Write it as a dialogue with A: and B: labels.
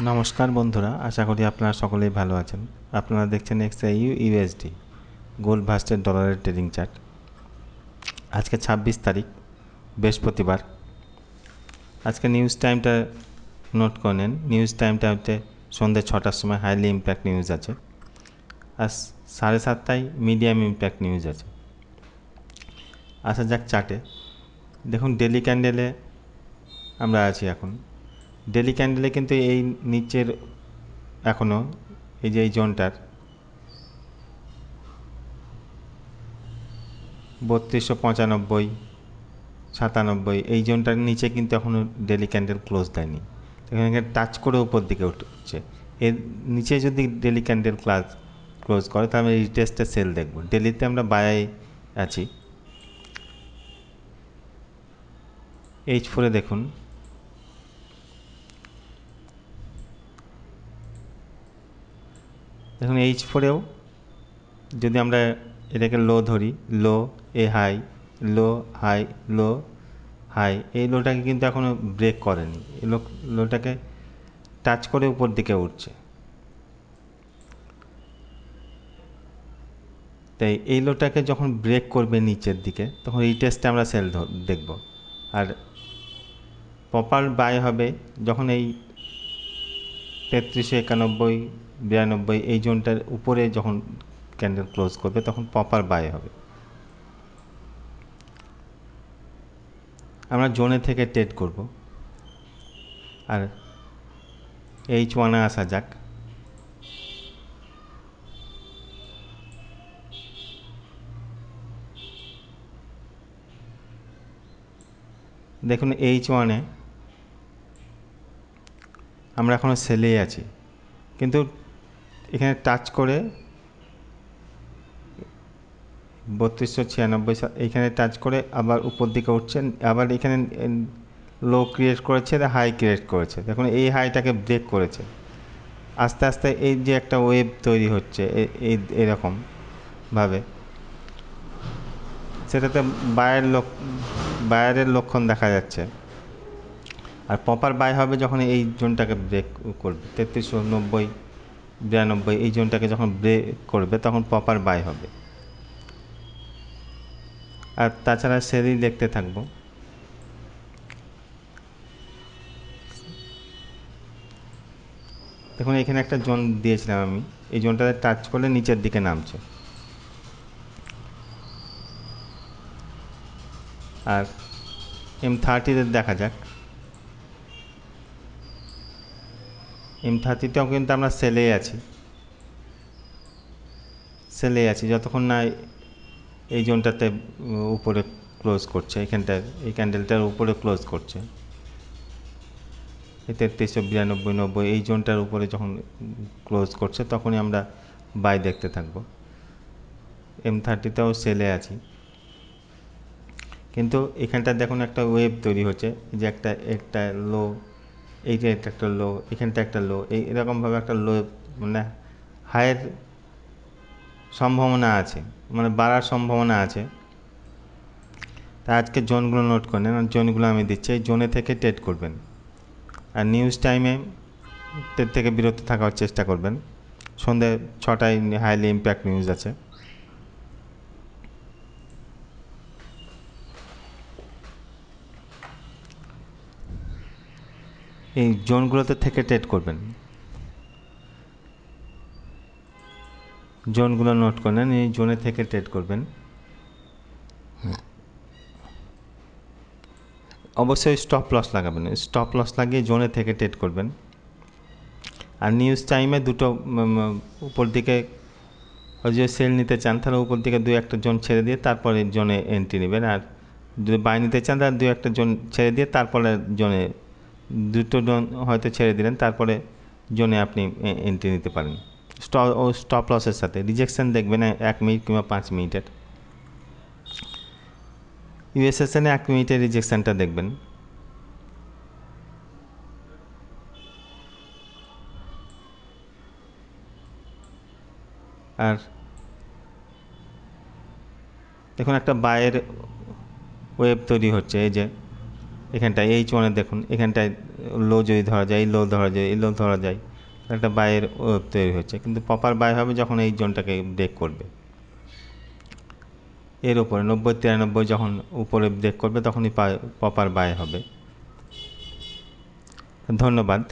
A: নমস্কার বন্ধুরা, আশা করি আপনারা সকলেই ভালো আছেন। আপনারা দেখছেন এক্সআইইউ ইউএসডি গোল্ড ভার্সেস ডলারের ট্রেডিং চার্ট। আজকে 26 তারিখ, বৃহস্পতিবার। আজকে নিউজ টাইমটা নোট করে নেন। নিউজ টাইমটা হচ্ছে সন্ধ্যে 6টার সময় হাইলি ইম্প্যাক্ট নিউজ আছে, আর 7:30টায় মিডিয়াম ইম্প্যাক্ট নিউজ আছে। আসা যাক চার্টে। দেখুন, ডেলি ক্যান্ডেলে আমরা আছি এখন। ডেলি ক্যান্ডেলে কিন্তু এই নিচের এখনও এই যে এই জোনটার 3295, 97 এই জোনটার নিচে কিন্তু এখনও ডেলি ক্যান্ডেল ক্লোজ দেয়নি। এখানে টাচ করে উপর দিকে উঠছে। এর নিচে যদি ডেলি ক্যান্ডেল ক্লোজ করে তাহলে রিটেস্টে সেল দেখব। ডেলিতে আমরা বাই আছি। H4-এ দেখুন, H4-এও যদি আমরা এটাকে লো ধরি, লো এ high, low high, low high, এই লোটাকে কিন্তু এখনও ব্রেক করেনি। এই লোটাকে টাচ করে উপর দিকে উঠছে। তাই এই লোটাকে যখন ব্রেক করবে নিচের দিকে, তখন রিটেস্টে আমরা সেল দেখব। আর প্রপার বাই হবে যখন এই 3391, 92 এই জোনটার উপরে যখন ক্যান্ডেল ক্লোজ করবে, তখন প্রপার বাই হবে। আমরা জোনে থেকে ট্রেড করব। আর H1-এ আসা যাক। দেখুন, H1-এ আমরা এখনও সেলেই আছি, কিন্তু এখানে টাচ করে 3296 এইখানে টাচ করে আবার উপর দিকে উঠছেন। আবার এখানে লো ক্রিয়েট করেছে, হাই ক্রিয়েট করেছে। দেখুন, এই হাইটাকে ব্রেক করেছে। আস্তে আস্তে এই যে একটা ওয়েভ তৈরি হচ্ছে এরকমভাবে, সেটাতে বায়ারের লক্ষণ দেখা যাচ্ছে। আর প্রপার বাই হবে যখন এই জোনটাকে ব্রেক করবে, 3390, 92 এই জোনটাকে যখন ব্রেক করবে, তখন প্রপার বাই হবে। আর তাছাড়া সেলই দেখতে থাকবো। দেখুন, এখানে একটা জোন দিয়েছিলাম আমি, এই জোনটাতে টাচ করলে নিচের দিকে নামছে। আর M30-তে দেখা যাক। M30-তেও কিন্তু আমরা সেলেই আছি যতক্ষণ না এই জোনটাতে উপরে ক্লোজ করছে। এই ক্যান্ডেলটার উপরে ক্লোজ করছে, এই 3392, 90 এই জোনটার উপরে যখন ক্লোজ করছে, তখনই আমরা বাই দেখতে থাকবো। M30-তেও সেলে আছি, কিন্তু এখানটা দেখুন একটা ওয়েভ তৈরি হচ্ছে, যে একটা লো, এইটা একটা লো, এখানটা একটা লো, এরকমভাবে একটা লো, মানে হাইয়ের সম্ভাবনা আছে, মানে বাড়ার সম্ভাবনা আছে। তা আজকে জোনগুলো নোট করে নেন। জোনগুলো আমি দিচ্ছি, এই জোনে থেকে ট্রেড করবেন। আর নিউজ টাইমে ট্রেড থেকে বিরত থাকার চেষ্টা করবেন। সন্ধ্যে 6টায় হাইলি ইম্প্যাক্ট নিউজ আছে। এই জোনগুলোতে থেকে ট্রেড করবেন। জোনগুলো নোট করে নেন, এই জোনে থেকে ট্রেড করবেন। অবশ্যই স্টপ লস লাগাবেন। স্টপ লস লাগিয়ে জোনে থেকে ট্রেড করবেন। আর নিউজ টাইমে দুটো উপর দিকে যদি সেল নিতে চান, তাহলে উপর দিকে 2-1টা জোন ছেড়ে দিয়ে তারপরে জোনে এন্ট্রি নেবেন। আর যদি বাই নিতে চান, তাহলে 2-1টা জোন ছেড়ে দিয়ে তারপরে জোনে, দুটো জোন হয়তো ছেড়ে দিলেন, তারপরে জোনে আপনি এন্ট্রি নিতে পারেন স্টপ লসের সাথে। রিজেকশন দেখবেন 1 মিনিট কিংবা 5 মিনিটের। ইউএসএসএনে 1 মিনিটের রিজেকশনটা দেখবেন। আর দেখুন, একটা বায়ের ওয়েভ তৈরি হচ্ছে। এই যে এখানটায় H1-এ দেখুন, এখানটায় লো যদি ধরা যায়, এই লো ধরা যায়, এই লো ধরা যায়, একটা বাইয়ের তৈরি হচ্ছে। কিন্তু প্রপার বাই হবে যখন এই জোনটাকে ব্রেক করবে, এর উপরে 90-93 যখন উপরে ব্রেক করবে তখনই প্রপার বাই হবে। ধন্যবাদ।